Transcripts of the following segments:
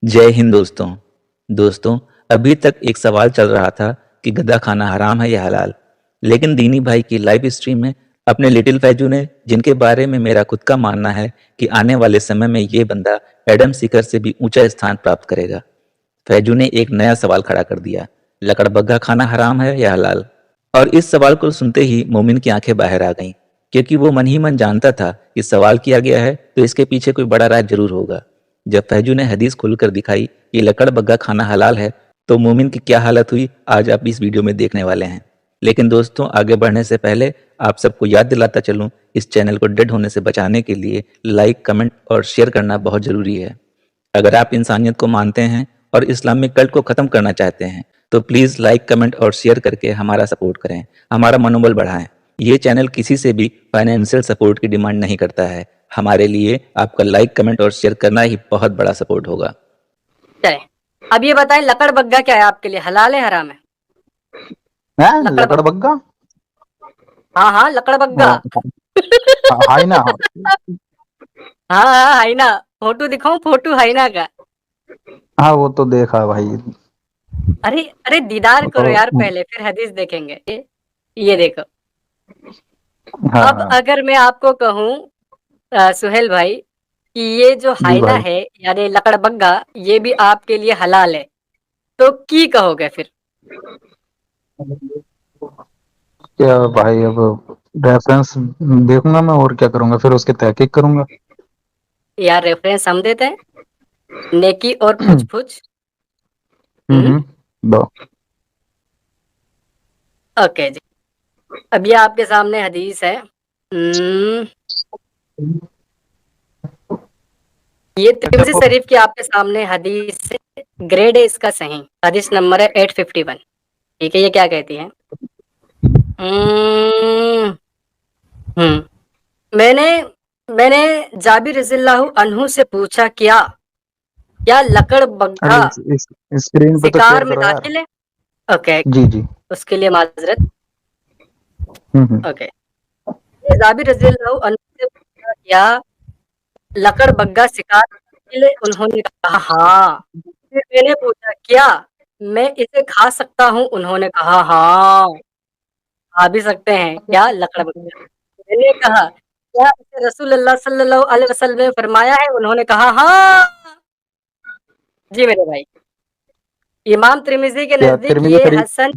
जय हिंद दोस्तों अभी तक एक सवाल चल रहा था कि गधा खाना हराम है या हलाल। लेकिन दीनी भाई की लाइव स्ट्रीम में अपने लिटिल फैजू ने, जिनके बारे में मेरा खुद का मानना है कि आने वाले समय में ये बंदा एडम सीकर से भी ऊंचा स्थान प्राप्त करेगा, फैजू ने एक नया सवाल खड़ा कर दिया। लकड़बग्गा खाना हराम है या हलाल? और इस सवाल को सुनते ही मोमिन की आंखें बाहर आ गईं, क्योंकि वो मन ही मन जानता था कि सवाल किया गया है तो इसके पीछे कोई बड़ा राज जरूर होगा। जब फैजू ने हदीस खोलकर दिखाई कि लकड़बग्गा खाना हलाल है, तो मोमिन की क्या हालत हुई आज आप इस वीडियो में देखने वाले हैं। लेकिन दोस्तों, आगे बढ़ने से पहले आप सबको याद दिलाता चलूं, इस चैनल को डेड होने से बचाने के लिए लाइक, कमेंट और शेयर करना बहुत जरूरी है। अगर आप इंसानियत को मानते हैं और इस्लामिक कल्ट को खत्म करना चाहते हैं तो प्लीज लाइक, कमेंट और शेयर करके हमारा सपोर्ट करें, हमारा मनोबल बढ़ाएं। ये चैनल किसी से भी फाइनेंशियल सपोर्ट की डिमांड नहीं करता है। हमारे लिए आपका लाइक, कमेंट और शेयर करना ही बहुत बड़ा सपोर्ट होगा। चले, अब ये बताएं लकड़बग्गा क्या है आपके लिए, हलाल है हराम है? लकड़बग्गा? हाँ लकड़बग्गा। हाइना। हाँ हाइना, फोटो दिखाऊं? फोटो हाइना का? हाँ वो तो देखा भाई। अरे अरे दीदार करो यार पहले, फिर हदीस देखेंगे। ये देखो। हाँ, अब अगर मैं आपको कहूँ सुहेल भाई कि ये जो हाइना है यानी लकड़बग्गा, ये भी आपके लिए हलाल है, तो की कहोगे फिर? क्या भाई, अब रेफरेंस देखूंगा मैं और क्या करूंगा, फिर उसकी तहकीक करूंगा। यार रेफरेंस हम देते हैं, नेकी और पूछ पूछ। दो। ओके जी, अब ये आपके सामने हदीस है। ये तिरमिज़ी शरीफ की आपके सामने हदीस, ग्रेड है इसका सही, हदीस नंबर है 851। ठीक है, ये क्या कहती है? मैंने मैंने जाबिर रज़ियल्लाहु अन्हु से पूछा, क्या लकड़बग्गा स्क्रीन पे तो शिकार शेयर में करो यार। दाखिल है? ओके जी। उसके लिए माजरत। ओके, जाबिर रज़ियल्लाहु अन्हु से पूछा, क्या लकड़बग्गा शिकार में दाखिल है? उन्होंने कहा हाँ। फिर मैंने पूछा, क्या मैं इसे खा सकता हूँ? उन्होंने कहा हाँ, खा भी सकते हैं क्या लकड़बग्गा? मैंने कहा, क्या इसे रसूलुल्लाह सल्लल्लाहु अलैहि वसल्लम ने फरमाया है? उन्होंने कहा हाँ। जी मेरे भाई, इमाम तिरमिज़ी के नजदीक ये हसन,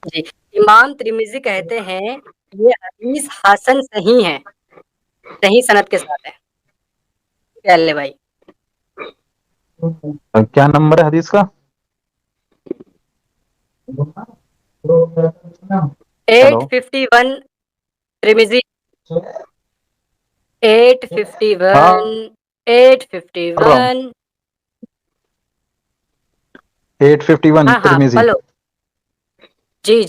जी इमाम तिरमिज़ी कहते हैं ये हदीस हसन सही है, सही सनद के साथ है। पहले भाई क्या नंबर है हदीस का? 851 तिरमिज़ी, 851 851। 851 हाँ तिरमिज़ी। बोलो। जी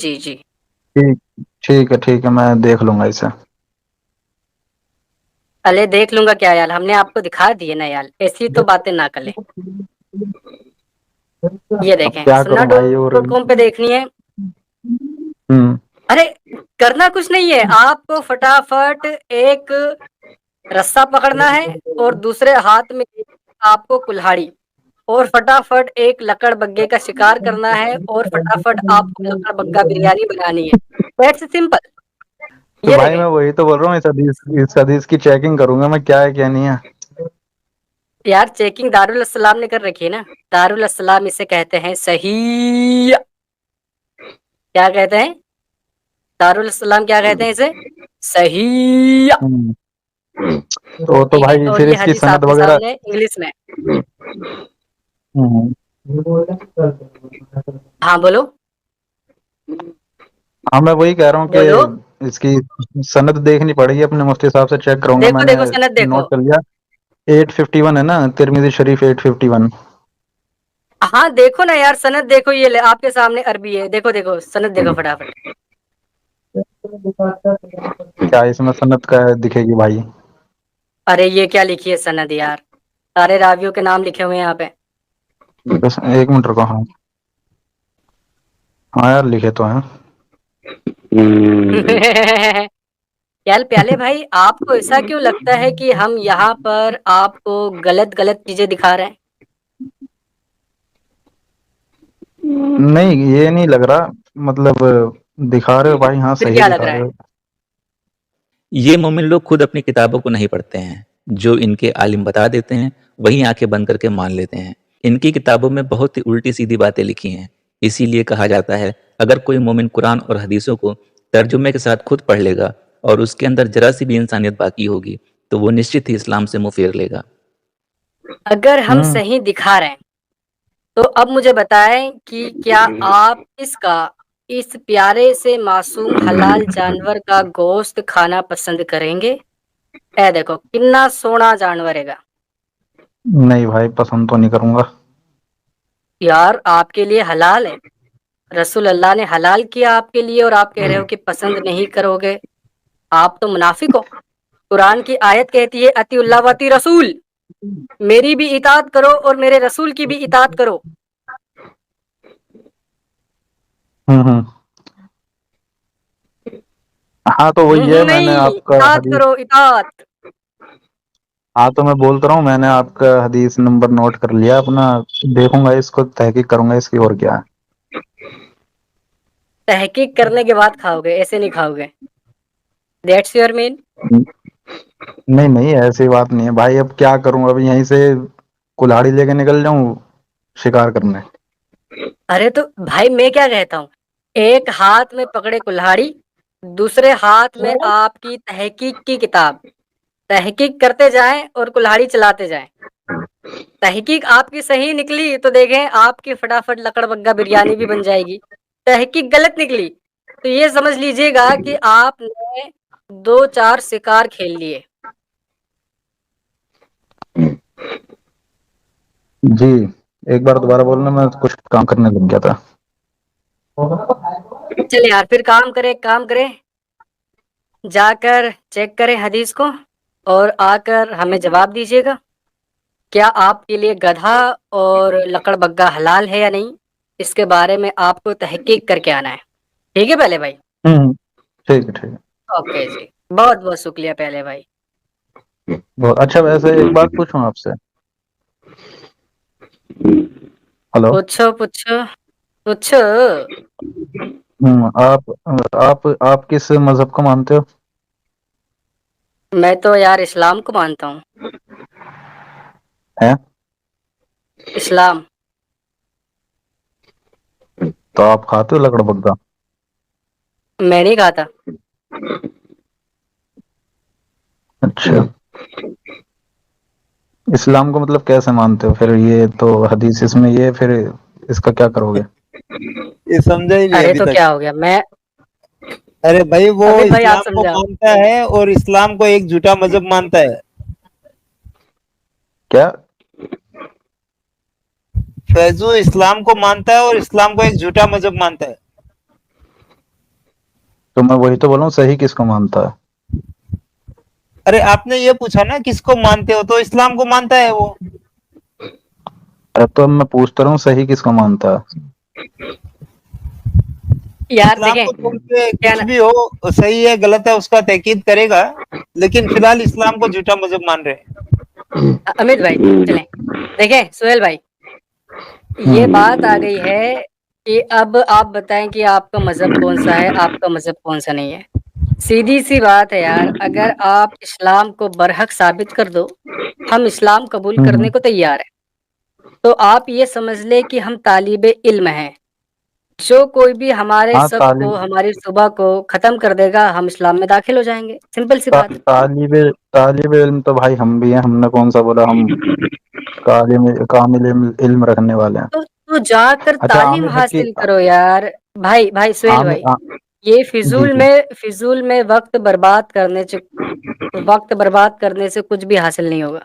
ठीक है, मैं देख लूंगा इसे। अरे देख लूंगा क्या यार, हमने आपको दिखा दिए ना यार, ऐसी तो बातें ना करें। ये अब देखें, क्या सुन्ना करूं भाई। और डॉट कॉम पे देखनी है। अरे करना कुछ नहीं है, आपको फटाफट एक रस्सा पकड़ना है और दूसरे हाथ में आपको कुल्हाड़ी, और फटाफट एक लकड़बग्गे का शिकार करना है, और फटाफट आपको लकड़बग्गा बिरयानी बनानी है। That's simple. तो ये भाई देखें मैं वही तो बोल रहा हूँ, इस हदीस की चेकिंग करूंगा मैं, क्या है क्या नहीं है। यार, चेकिंग दारुल अस्सलाम ने कर रखी है ना। दारुल अस्सलाम इसे कहते हैं सही। क्या कहते हैं? दारुल अस्सलाम क्या कहते हैं इसे? सही। तो ठीक है, भाई और फिर ये इसकी हदीस सनद आपके वगैरह। सामने इंग्लिश में। हाँ बोलो हाँ मैं वही कह रहा हूँ बोलो। कि इसकी सनद देखनी पड़ेगी, अपने मुफ्ती साहब से चेक करूंगा। देखो मैंने देखो सनद देखो। नोट कर लिया। 851 है ना, तिरमिज़ी शरीफ 851। हाँ देखो ना यार, सनद देखो, ये ले आपके सामने अरबी है, देखो देखो सनद देखो फटाफट। क्या इसमें सनद का दिखेगी भाई? अरे ये क्या लिखी है सनद यार, सारे रावियों के नाम लिखे हुए हैं यहाँ पे। बस एक मिनट रुको। हाँ हाँ यार, लिखे तो हैं। प्याले भाई, आपको ऐसा क्यों लगता है कि हम यहाँ पर आपको गलत गलत चीजें दिखा रहे हैं? नहीं, ये नहीं लग रहा, मतलब दिखा रहे हो भाई, हाँ फिर सही क्या लग दिखा रहा रहे है? हो। ये मोमिन लोग खुद अपनी किताबों को नहीं पढ़ते हैं, जो इनके आलिम बता देते हैं वही आंखें बंद करके मान लेते हैं। इनकी किताबों में बहुत ही उल्टी सीधी बातें लिखी हैं। इसीलिए कहा जाता है अगर कोई मोमिन कुरान और हदीसों को तर्जुमे के साथ खुद पढ़ लेगा और उसके अंदर जरा सी भी इंसानियत बाकी होगी तो वो निश्चित ही इस्लाम से मुंह फेर लेगा। अगर हम सही दिखा रहे हैं तो अब मुझे बताएं कि क्या आप इस प्यारे से मासूम हलाल जानवर का गोश्त खाना पसंद करेंगे? ए देखो कितना सोना जानवर हैगा। नहीं भाई, पसंद तो नहीं करूंगा। यार आपके लिए हलाल है, रसूल अल्लाह ने हलाल किया आपके लिए और आप कह रहे हो कि पसंद नहीं करोगे। आप तो मुनाफिक हो। कुरान की आयत कहती है अतिउल्लाह व अति रसूल, मेरी भी इताअत करो और मेरे रसूल की भी इताअत करो। हम्म। हाँ तो वही है, मैंने नहीं, आपका इताअत हदीस, करो, इताअत। हाँ तो मैं बोलता रहा हूँ, मैंने आपका हदीस नंबर नोट कर लिया अपना, देखूंगा इसको, तहकीक करूंगा इसकी, और क्या है। तहकीक करने के बाद खाओगे, ऐसे नहीं खाओगे। That's your mean. नहीं नहीं, ऐसी बात नहीं है भाई, अब क्या करूं, अब यहीं से कुल्हाड़ी लेके निकल जाऊं शिकार करने। अरे तो भाई मैं क्या कहता हूँ, एक हाथ में पकड़े कुल्हाड़ी, दूसरे हाथ में आपकी तहकीक की किताब, तहकीक करते जाएं और कुल्हाड़ी चलाते जाएं। तहकीक आपकी सही निकली तो देखें आपकी फटाफट लकड़बग्गा बिरयानी भी बन जाएगी। तहकीक गलत निकली तो ये समझ लीजिएगा कि आपने 2-4 शिकार खेल लिए। जी, एक बार दोबारा बोलना, मैं कुछ काम करने लग गया था। चलिए यार, फिर काम करें, जाकर चेक करें हदीस को और आकर हमें जवाब दीजिएगा। क्या आपके लिए गधा और लकड़बग्गा हलाल है या नहीं, इसके बारे में आपको तहकीक करके आना है। ठीक है पहले भाई? ठीक है, ठीक है। ओके जी, बहुत बहुत शुक्रिया पहले भाई। बहुत अच्छा। वैसे एक बात पूछूं आपसे? हेलो। पूछो पूछो पूछो। आप किस मजहब को मानते हो? मैं तो यार इस्लाम को मानता हूँ। हैं? इस्लाम। तो आप खाते हो लकड़बग्गा? मैं नहीं खाता। अच्छा, इस्लाम को मतलब कैसे मानते हो फिर? ये तो हदीस इसमें, ये फिर इसका क्या करोगे? ये समझा ही नहीं अरे अभी तो तक। क्या हो गया? मैं अरे भाई, वो अमित भाई आप इस्लाम को समझाओ। मानता है और इस्लाम को एक झूठा मजहब मानता है। क्या? फैजू इस्लाम को मानता है और इस्लाम को एक झूठा मजहब मानता है। तो मैं वही तो बोल रहा हूँ, सही किसको मानता है? अरे आपने ये पूछा ना किसको मानते हो, तो इस्लाम को मानता है वो। अरे तो अब मैं पूछता रहा हूँ, सही किसको मानता है? यार इस्लाम देखें को छोड़ के क्या कुछ ना, भी हो, सही है गलत है उसका तहकीद करेगा, लेकिन फिलहाल इस्लाम को झूठा मजहब मान रहे हैं। अमित भाई चलें। देखें सुहेल भाई, ये बात आ गई है कि अब आप बताएं कि आपका मजहब कौन सा है, आपका मजहब कौन सा नहीं है। सीधी सी बात है यार, अगर आप इस्लाम को बरहक साबित कर दो, हम इस्लाम कबूल करने को तैयार है। तो आप ये समझ ले कि हम तालिबे इल्म हैं। जो कोई भी हमारे हाँ, सब को, हमारी सुबह को खत्म कर देगा, हम इस्लाम में दाखिल हो जाएंगे। सिंपल सी बात। तालिब इल्म तो भाई हम भी हैं, हमने कौन सा बोला हम कामिल इल्म रखने वाले हैं। तो जाकर अच्छा, तालीम आमिर हकी, हासिल करो यार। भाई सुहेल आमिर भाई, आ, ये जी जी। फिजूल में वक्त बर्बाद करने से कुछ भी हासिल नहीं होगा।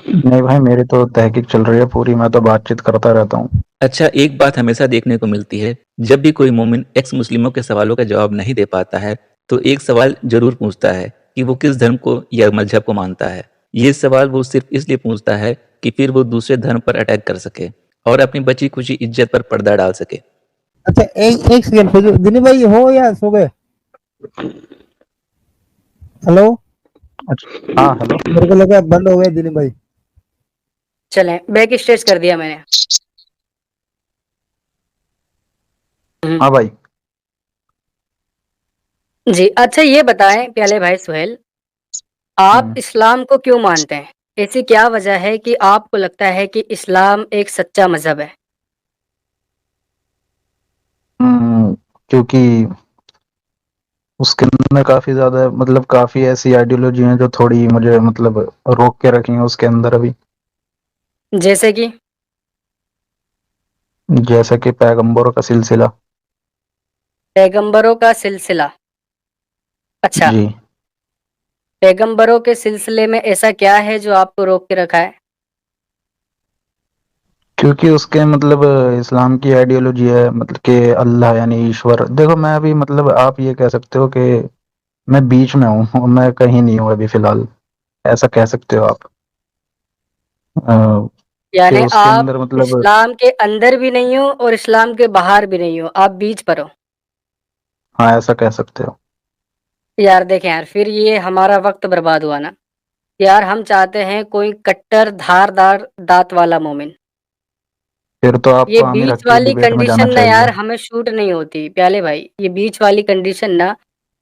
नहीं भाई, मेरी तो तहकीक चल रही है पूरी, मैं तो बातचीत करता रहता हूँ। अच्छा, एक बात हमेशा देखने को मिलती है, जब भी कोई मोमिन एक्स मुस्लिमों के सवालों का जवाब नहीं दे पाता है तो एक सवाल जरूर पूछता है कि वो किस धर्म को या मजहब को मानता है। ये सवाल वो सिर्फ इसलिए पूछता है कि फिर वो दूसरे धर्म पर अटैक कर सके और अपनी बची खुची इज्जत पर पर्दा डाल सके। अच्छा, एक सेकंड, दिलीप भाई हो या सो गए? हेलो, अच्छा, हाँ हेलो। मेरे को लगा बंद हो गए दिलीप भाई। चलें, बैक स्टेज कर दिया मैंने। हाँ भाई। जी, अच्छा ये बताएं प्याले भाई सुहेल, आप इस्लाम को क्यों मानते हैं? ऐसी क्या वजह है कि आपको लगता है कि इस्लाम एक सच्चा मजहब है? क्योंकि उसके अंदर काफी ज्यादा मतलब काफी ऐसी आइडियोलॉजी हैं जो थोड़ी मुझे मतलब रोक के रखी हैं उसके अंदर अभी। जैसे कि जैसे कि पैगंबरों का सिलसिला। पैगंबरों का सिलसिला। अच्छा, जी, पैगंबरों के सिलसिले में ऐसा क्या है जो आपको रोक के रखा है? क्योंकि उसके मतलब इस्लाम की आइडियोलॉजी है मतलब कि अल्लाह यानी ईश्वर। देखो मैं अभी मतलब आप ये कह सकते हो कि मैं बीच में हूँ, मैं कहीं नहीं हूँ अभी फिलहाल, ऐसा कह सकते हो आप। अ, कि यानी उसके आप अंदर मतलब इस्लाम के अंदर भी नहीं हो और इस्लाम के बाहर भी नहीं हो, आप बीच पर हो। हाँ ऐसा कह सकते हो। यार देखें यार, फिर ये हमारा वक्त बर्बाद हुआ ना। यार हम चाहते हैं कोई कट्टर धारदार दांत वाला मोमिन। फिर तो ये आपको आमिर हक बीच की वाली डिबेट में जाना कंडीशन ना चाहिए। यार हमें शूट नहीं होती प्याले भाई, ये बीच वाली कंडीशन ना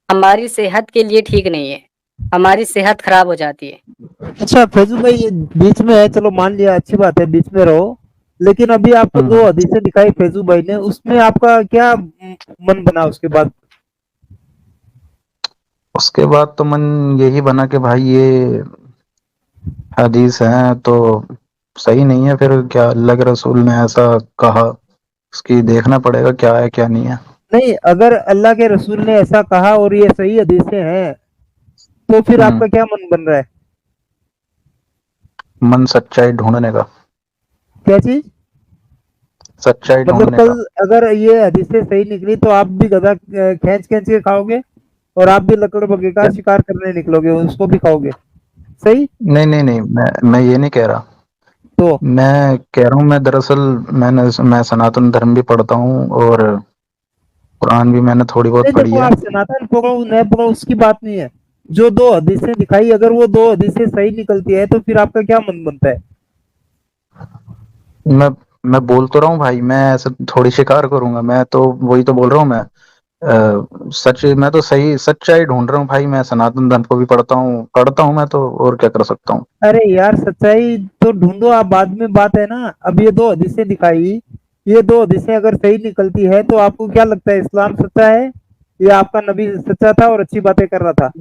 हमारी सेहत के लिए ठीक नहीं है, हमारी सेहत खराब हो जाती है। अच्छा फैजू भाई, ये बीच में है, चलो मान लिया, अच्छी बात है, बीच में रहो। लेकिन अभी आपको हम्म दो हम्म। हदीसें दिखाई फैजू भाई ने, उसमें आपका क्या मन बना उसके बाद? उसके बाद तो मन यही बना कि भाई ये हदीस है तो सही नहीं है, फिर क्या अल्लाह के रसूल ने ऐसा कहा, उसकी देखना पड़ेगा क्या है क्या नहीं है। नहीं, अगर अल्लाह के रसूल ने ऐसा कहा और ये सही हदीसें हैं, तो फिर हम्म। आपका क्या मन बन रहा है? मन सच्चाई ढूंढने का। क्या चीज? सच्चाई मतलब ढूंढने कल का। अगर ये हदीसें सही निकली तो आप भी गधा खींच खींच के खाओगे, और आप भी लकड़ बग्घे का क्या? शिकार करने निकलोगे, उसको भी खाओगे। सही? नहीं नहीं नहीं, मैं ये नहीं कह रहा। तो मैं कह रहा हूँ मैं दरअसल मैं सनातन धर्म भी पढ़ता हूँ और कुरान भी मैंने थोड़ी बहुत नहीं, पढ़ी देखो है। आप सनातन पढ़ो न पढ़ो उसकी बात नहीं है। जो दो हदीसें दिखाई, अगर वो दो हदीसें सही निकलती है तो फिर आपका क्या मन बनता है? मैं मैं बोल तो रहा हूँ भाई, मैं ऐसे थोड़ी शिकार करूंगा, मैं तो वही तो बोल रहा हूँ मैं। सच मैं तो सही सच्चाई ढूंढ रहा हूँ भाई, मैं सनातन धर्म को भी पढ़ता हूँ मैं तो, और क्या कर सकता हूँ। अरे यार, सच्चाई तो ढूंढो आप, बाद में बात है ना। अब ये दो हदीसें दिखाई, ये दो हदीसें अगर सही निकलती है तो आपको क्या लगता है, इस्लाम सच्चा है या आपका नबी सच्चा था और अच्छी बातें कर रहा था?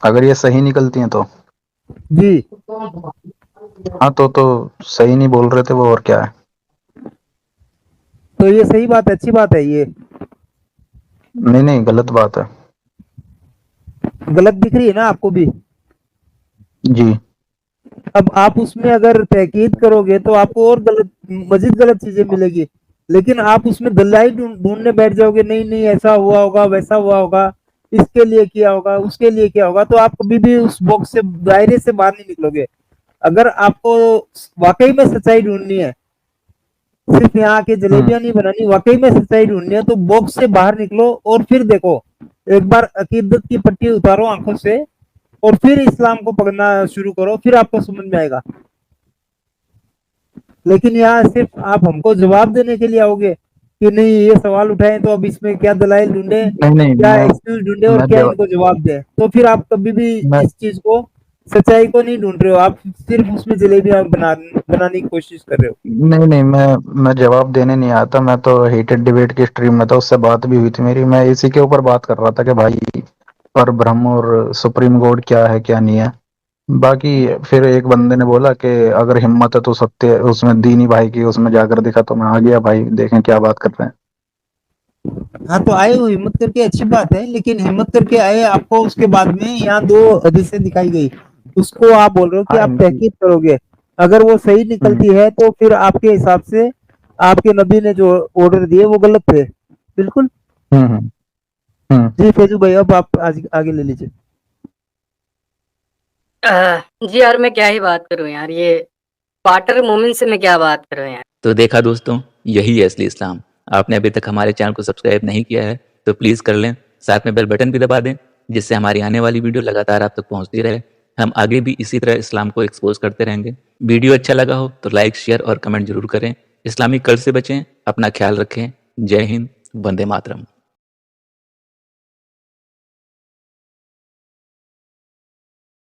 अगर ये सही निकलती हैं तो जी। हाँ, तो सही नहीं बोल रहे थे वो, और क्या है। तो ये सही बात है, अच्छी बात है ये? नहीं नहीं, गलत बात है। गलत दिख रही है ना आपको भी? जी। अब आप उसमें अगर तहकीद करोगे तो आपको और गलत, मजीद गलत चीजें मिलेगी। लेकिन आप उसमें दलाई ढूंढने बैठ जाओगे, नहीं नहीं ऐसा हुआ होगा, वैसा हुआ होगा, इसके लिए किया होगा, उसके लिए किया होगा, तो आप कभी भी उस बॉक्स से, दायरे से बाहर नहीं निकलोगे। अगर आपको वाकई में सच्चाई ढूंढनी है, सिर्फ यहाँ आके हम्म जलेबियां नहीं बनानी, वाकई में सच्चाई ढूंढनी है, तो बॉक्स से बाहर निकलो और फिर देखो। एक बार अकीदत की पट्टी उतारो आंखों से, और फिर इस्लाम को पढ़ना शुरू करो, फिर आपको समझ में आएगा। लेकिन यहाँ सिर्फ आप हमको जवाब देने के लिए आओगे कि नहीं ये सवाल उठाए तो अब इसमें क्या दलाइल ढूंढे, नहीं नहीं, क्या एक्सक्यूज ढूंढे और मैं क्या जवा, इनको जवाब दे, तो फिर आप कभी भी मैं इस चीज को, सच्चाई को नहीं ढूंढ रहे हो, आप सिर्फ उसमें जलेबियां बनाने की कोशिश कर रहे हो। नहीं नहीं, मैं जवाब देने नहीं आता, मैं तो हीटेड डिबेट की स्ट्रीम में था, उससे बात भी हुई थी मेरी, मैं इसी के ऊपर बात कर रहा था कि भाई पर ब्रह्म और सुप्रीम गॉड क्या है क्या नहीं है। बाकी फिर एक बंदे ने बोला कि अगर हिम्मत है तो सत्य उसमें दीनी भाई की उसमें जाकर दिखा, तो मैं आ गया भाई, देखें क्या बात कर रहे हैं। हाँ, तो आए हो हिम्मत करके, अच्छी बात है, लेकिन हिम्मत करके आए, आपको उसके बाद में यहाँ दो हदीसें दिखाई गई, उसको आप बोल रहे हो कि हाँ आप इनकी। तहकीक करोगे। अगर वो सही हम्म निकलती है तो फिर आपके हिसाब से आपके नबी ने जो ऑर्डर दिए वो गलत थे। बिल्कुल। हम्म हम्म हम्म। जी फैजू भाई, अब आप आज आगे ले लीजिए। जी यार, मैं क्या ही बात करूं यार, ये पाटर मोमिन से मैं क्या बात करूं यार। तो देखा दोस्तों, यही है असली इस्लाम। आपने अभी तक हमारे चैनल को सब्सक्राइब नहीं किया है तो प्लीज़ कर लें ساتھ میں بیل بٹن بھی دبا دیں جس سے ہماری آنے والی ویڈیو لگاتار آپ تک پہنچتی رہے. ہم آگے بھی اسی طرح اسلام کو ایکسپوز کرتے رہیں گے. ویڈیو اچھا لگا ہو تو لائک شیئر اور کمنٹ ضرور کریں. اسلامی قرض سے بچیں, اپنا خیال رکھیں. جے ہند, وندے ماترم.